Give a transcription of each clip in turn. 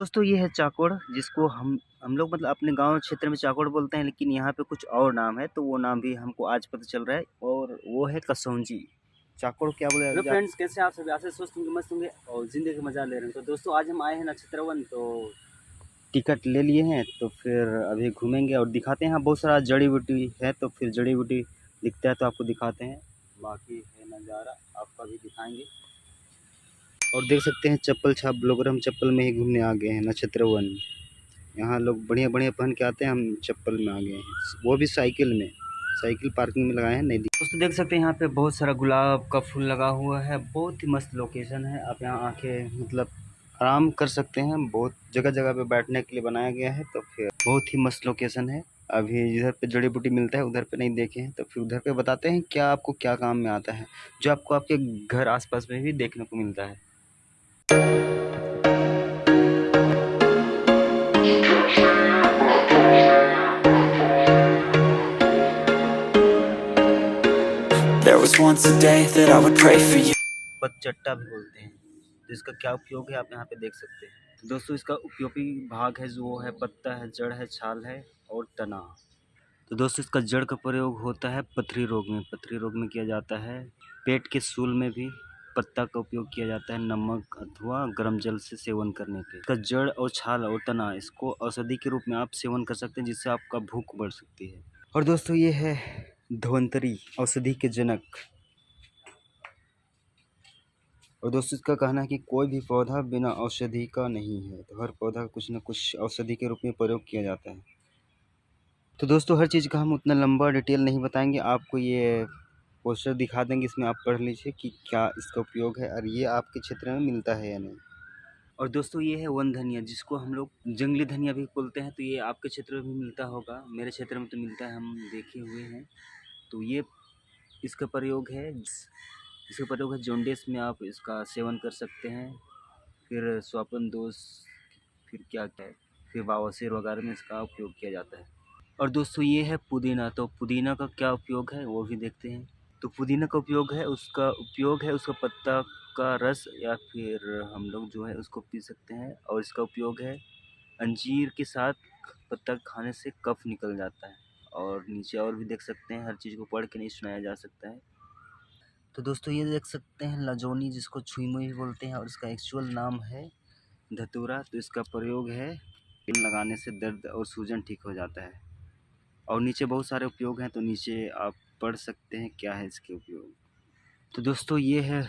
दोस्तों ये है चाकोड़ जिसको हम लोग मतलब अपने गांव क्षेत्र में चाकोड़ बोलते हैं, लेकिन यहाँ पे कुछ और नाम है, तो वो नाम भी हमको आज पता चल रहा है और वो है कसौंजी। चाकोड़ क्या बोले? हेलो फ्रेंड्स, कैसे आप सभी? आशा स्वस्थ होंगे, मस्त होंगे और जिंदगी का मजा ले रहे हैं। तो दोस्तों आज हम आए हैं नक्षत्र वन, तो टिकट ले लिए हैं, तो फिर अभी घूमेंगे और दिखाते हैं। यहाँ बहुत सारा जड़ी बूटी है, तो फिर जड़ी बूटी दिखता है तो आपको दिखाते हैं, बाकी है नज़ारा आपका भी दिखाएंगे। और देख सकते हैं चप्पल छाप ब्लॉगर, हम चप्पल में ही घूमने आ गए हैं नक्षत्र वन। यहाँ लोग बढ़िया बढ़िया पहन के आते हैं, हम चप्पल में आ गए हैं, वो भी साइकिल में। साइकिल पार्किंग में लगाए हैं, नहीं दोस्तों देख सकते हैं यहाँ पे बहुत सारा गुलाब का फूल लगा हुआ है। बहुत ही मस्त लोकेशन है, आप यहाँ आके मतलब आराम कर सकते हैं। बहुत जगह जगह पे बैठने के लिए बनाया गया है, तो फिर बहुत ही मस्त लोकेशन है। अभी इधर पे जड़ी बूटी मिलता है, उधर पे नहीं देखे हैं, तो फिर उधर पे बताते हैं क्या आपको क्या काम में आता है, जो आपको आपके घर आसपास में भी देखने को मिलता है। There was once a day that I would pray for you. पतचट्टा भी बोलते हैं, तो इसका क्या उपयोग है आप यहाँ पे देख सकते हैं। तो दोस्तों इसका उपयोगी भाग है जो है पत्ता है, जड़ है, छाल है और तना। तो दोस्तों इसका जड़ का प्रयोग होता है पथरी रोग में, पथरी रोग में किया जाता है। पेट के सूल में भी पत्ता का उपयोग किया जाता है, नमक अथवा गर्म जल से सेवन करने पे। इसका जड़ और छाल और तना इसको औषधि के रूप में आप सेवन कर सकते हैं, जिससे आपका भूख बढ़ सकती है। और दोस्तों ये है धन्वंतरी, औषधि के जनक। और दोस्तों इसका कहना है कि कोई भी पौधा बिना औषधि का नहीं है, तो हर पौधा कुछ न कुछ औषधि के रूप में प्रयोग किया जाता है। तो दोस्तों हर चीज़ का हम उतना लंबा डिटेल नहीं बताएंगे, आपको ये पोस्टर दिखा देंगे, इसमें आप पढ़ लीजिए कि क्या इसका उपयोग है और ये आपके क्षेत्र में मिलता है या नहीं। और दोस्तों ये है वन धनिया, जिसको हम लोग जंगली धनिया भी बोलते हैं, तो ये आपके क्षेत्र में भी मिलता होगा, मेरे क्षेत्र में तो मिलता है, हम देखे हुए हैं। तो ये इसका प्रयोग है, इसका प्रयोग है जॉन्डिस में, आप इसका सेवन कर सकते हैं। फिर श्वापन दोष, फिर क्या क्या है, फिर बवासीर वगैरह में इसका उपयोग किया जाता है। और दोस्तों ये है पुदीना, तो पुदीना का क्या उपयोग है वो भी देखते हैं। तो पुदीना का उपयोग है, उसका पत्ता का रस, या फिर हम लोग जो है उसको पी सकते हैं। और इसका उपयोग है अंजीर के साथ पत्ता खाने से कफ निकल जाता है। और नीचे और भी देख सकते हैं, हर चीज़ को पढ़ के नहीं सुनाया जा सकता है। तो दोस्तों ये देख सकते हैं लजोनी, जिसको छुई मुई भी बोलते हैं, और इसका एक्चुअल नाम है धतूरा। तो इसका प्रयोग है तेल लगाने से दर्द और सूजन ठीक हो जाता है। और नीचे बहुत सारे उपयोग हैं, तो नीचे आप पढ़ सकते हैं क्या है इसके उपयोग। तो दोस्तों ये है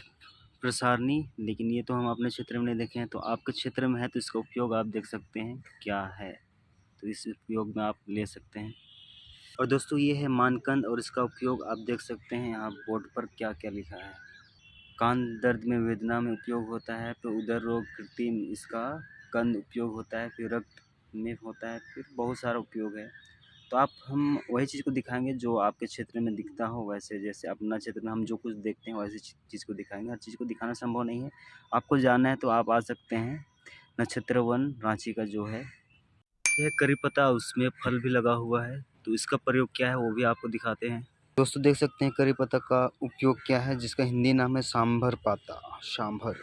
प्रसारणी, लेकिन ये तो हम अपने क्षेत्र में नहीं देखे हैं, तो आपके क्षेत्र में है तो इसका उपयोग आप देख सकते हैं क्या है, तो इस उपयोग में आप ले सकते हैं। और दोस्तों ये है मानकंद, और इसका उपयोग आप देख सकते हैं यहाँ बोर्ड पर क्या क्या लिखा है। कान दर्द में वेदना में उपयोग होता है, फिर उदर रोग कृत्रिम इसका कंद उपयोग होता है, फिर रक्त में होता है, फिर बहुत सारा उपयोग है। तो आप हम वही चीज़ को दिखाएंगे जो आपके क्षेत्र में दिखता हो, वैसे जैसे अपना क्षेत्र में हम जो कुछ देखते हैं वैसे चीज़ को दिखाएंगे। हर चीज़ को दिखाना संभव नहीं है, आपको जानना है तो आप आ सकते हैं नक्षत्र वन रांची का जो है। यह करी पत्ता, उसमें फल भी लगा हुआ है, तो इसका प्रयोग क्या है वो भी आपको दिखाते हैं। दोस्तों देख सकते हैं करी पत्ता का उपयोग क्या है, जिसका हिंदी नाम है सांभर पाता, सांभर।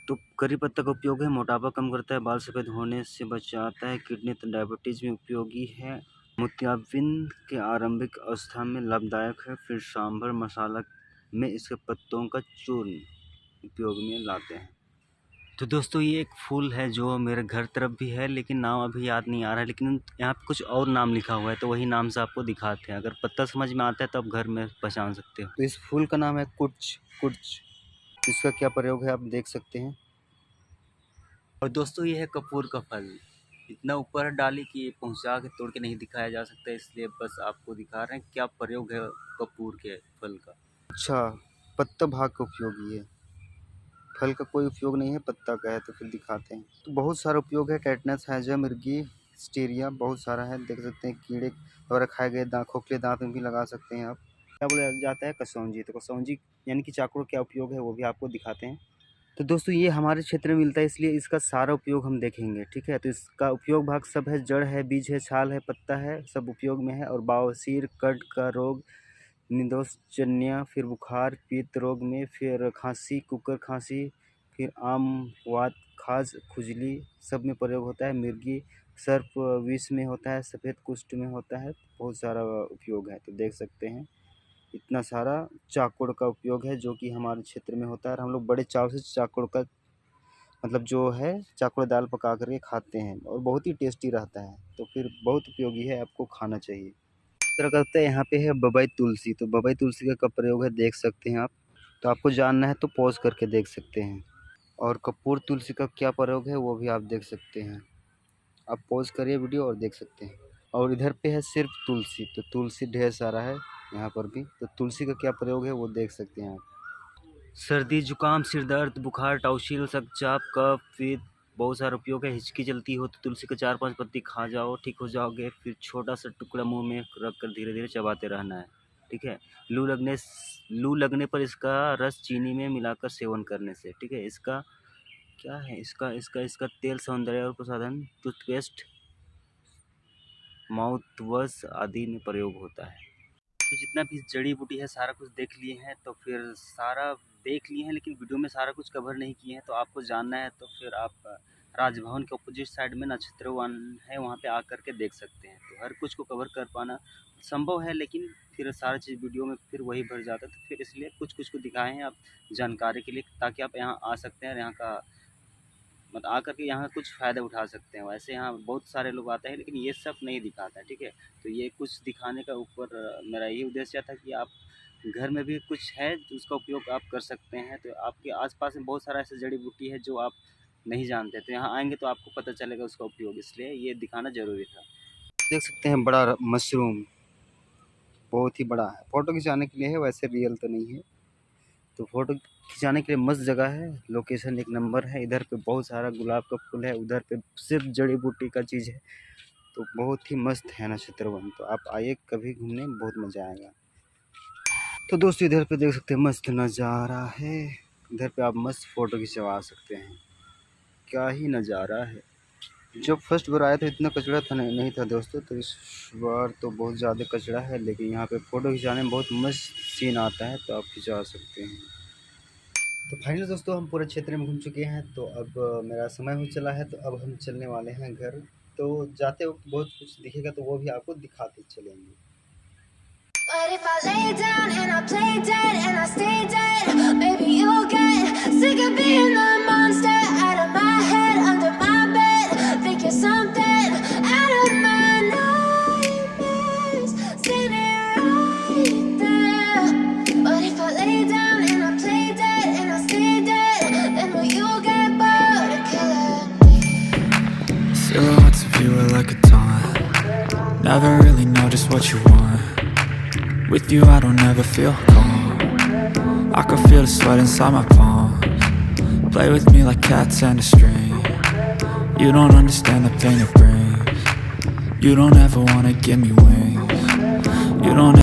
तो करी पत्ता का उपयोग है मोटापा कम करता है, बाल सफ़ेद होने से बचाता है, किडनी डायबिटीज़ में उपयोगी है, मोतियाबिंद के आरंभिक अवस्था में लाभदायक है। फिर सांभर मसाला में इसके पत्तों का चूर्ण उपयोग में लाते हैं। तो दोस्तों ये एक फूल है जो मेरे घर तरफ भी है, लेकिन नाम अभी याद नहीं आ रहा है, लेकिन यहाँ पे कुछ और नाम लिखा हुआ है, तो वही नाम से आपको दिखाते हैं। अगर पत्ता समझ में आता है तो आप घर में पहचान सकते हो। तो इस फूल का नाम है कुर्च, कुर्च। इसका क्या प्रयोग है आप देख सकते हैं। और दोस्तों ये है कपूर का फल, इतना ऊपर डाली कि पहुंचा के तोड़ के नहीं दिखाया जा सकता, इसलिए बस आपको दिखा रहे हैं क्या प्रयोग है कपूर के फल का। अच्छा, पत्ता भाग का उपयोग ये, फल का कोई उपयोग नहीं है, पत्ता का है, तो फिर दिखाते हैं। तो बहुत सारा उपयोग है, टेटनस, हैजा, मिर्गी, स्टीरिया, बहुत सारा है, देख सकते हैं। कीड़े द्वारा खाए गए दांत, खोखले दांत में भी लगा सकते हैं आप। क्या बोला जाता है कसौंजी, तो कसौंजी यानी कि चाकू का क्या उपयोग है वो भी आपको दिखाते हैं। तो दोस्तों ये हमारे क्षेत्र में मिलता है, इसलिए इसका सारा उपयोग हम देखेंगे, ठीक है। तो इसका उपयोग भाग सब है, जड़ है, बीज है, छाल है, पत्ता है, सब उपयोग में है। और बवासीर, कट का रोग, निर्दोषजन्य, फिर बुखार, पित्त रोग में, फिर खांसी, कुकर खांसी, फिर आम, वात, खाज, खुजली सब में प्रयोग होता है। मिर्गी, सर्प विष में होता है, सफ़ेद कुष्ठ में होता है, बहुत सारा उपयोग है। तो देख सकते हैं इतना सारा चाकोड़ का उपयोग है जो कि हमारे क्षेत्र में होता है, और हम लोग बड़े चाव से चाकोड़ का मतलब जो है चाकोड़ दाल पका करके खाते हैं, और बहुत ही टेस्टी रहता है। तो फिर बहुत उपयोगी है, आपको खाना चाहिए। इस तरह करते हैं, यहाँ पे है बबई तुलसी। तो बबई तुलसी का कब प्रयोग है देख सकते हैं आप। तो आपको जानना है तो पॉज करके देख सकते हैं। और कपूर तुलसी का क्या प्रयोग है वो भी आप देख सकते हैं। आप पॉज करिए वीडियो और देख सकते हैं। और इधर पे है सिर्फ तुलसी। तो तुलसी ढेर सारा है यहाँ पर भी। तो तुलसी का क्या प्रयोग है वो देख सकते हैं आप। सर्दी, जुकाम, सिर दर्द, बुखार, टाउसील, सकचाप, कफ, पित्त, बहुत सारा उपयोग है। हिचकी चलती हो तो तुलसी का 4-5 पत्ती खा जाओ, ठीक हो जाओगे। फिर छोटा सा टुकड़ा मुंह में रख कर धीरे धीरे चबाते रहना है, ठीक है। लू लगने पर इसका रस चीनी में मिलाकर सेवन करने से, ठीक है। इसका क्या है, इसका तेल सौंदर्य और प्रसाधन, टूथपेस्ट, माउथ वॉश आदि में प्रयोग होता है। तो जितना भी जड़ी बूटी है सारा कुछ देख लिए हैं। तो फिर सारा देख लिए हैं, लेकिन वीडियो में सारा कुछ कवर नहीं किए हैं। तो आपको जानना है तो फिर आप राजभवन के अपोजिट साइड में नक्षत्र वन है, वहाँ पे आकर के देख सकते हैं। तो हर कुछ को कवर कर पाना संभव है, लेकिन फिर सारा चीज़ वीडियो में फिर वही भर जाता है। तो फिर इसलिए कुछ कुछ को दिखाए हैं आप जानकारी के लिए, ताकि आप यहाँ आ सकते हैं और यहाँ का मतलब आकर के यहाँ कुछ फ़ायदा उठा सकते हैं। वैसे यहाँ बहुत सारे लोग आते हैं, लेकिन ये सब नहीं दिखाता है, ठीक है। तो ये कुछ दिखाने का ऊपर मेरा यही उद्देश्य था कि आप घर में भी कुछ है उसका उपयोग आप कर सकते हैं। तो आपके आसपास में बहुत सारा ऐसे जड़ी बूटी है जो आप नहीं जानते, तो यहाँ आएंगे तो आपको पता चलेगा उसका उपयोग, इसलिए ये दिखाना ज़रूरी था। देख सकते हैं बड़ा मशरूम, बहुत ही बड़ा है। फ़ोटो खिंचाने के लिए है, वैसे रियल तो नहीं है। तो फ़ोटो खिंचाने के लिए मस्त जगह है, लोकेशन एक नंबर है। इधर पे बहुत सारा गुलाब का फूल है, उधर पे सिर्फ जड़ी बूटी का चीज़ है। तो बहुत ही मस्त है नक्षत्र वन। तो आप आइए कभी घूमने, बहुत मज़ा आएगा। तो दोस्तों इधर पे देख सकते हैं मस्त नज़ारा है। इधर पे आप मस्त फ़ोटो खिंचवा सकते हैं, क्या ही नज़ारा है। जब फर्स्ट बार आया तो इतना कचरा था नहीं था दोस्तों। तो इस बार तो बहुत ज़्यादा कचरा है, लेकिन यहाँ पे फ़ोटो खिंचाने में बहुत मस्त सीन आता है, तो आप खिंचा सकते हैं। तो फाइनली दोस्तों हम पूरे क्षेत्र में घूम चुके हैं। तो अब मेरा समय हो चला है, तो अब हम चलने वाले हैं घर। तो जाते वक्त बहुत कुछ दिखेगा, तो वो भी आपको दिखाते चलेंगे। But if I lay down and I play dead and I stay dead, baby you'll get sick of being the monster out of my head, under my bed, think you're something out of my nightmares, standing right there. But if I lay down and I play dead and I stay dead, then will you get bored of killing me? Silhouettes of you are like a taunt. Never really know just what you want. With you I don't ever feel calm. I can feel the sweat inside my palms. Play with me like cats and a string. You don't understand the pain it brings. You don't ever wanna give me wings. You don't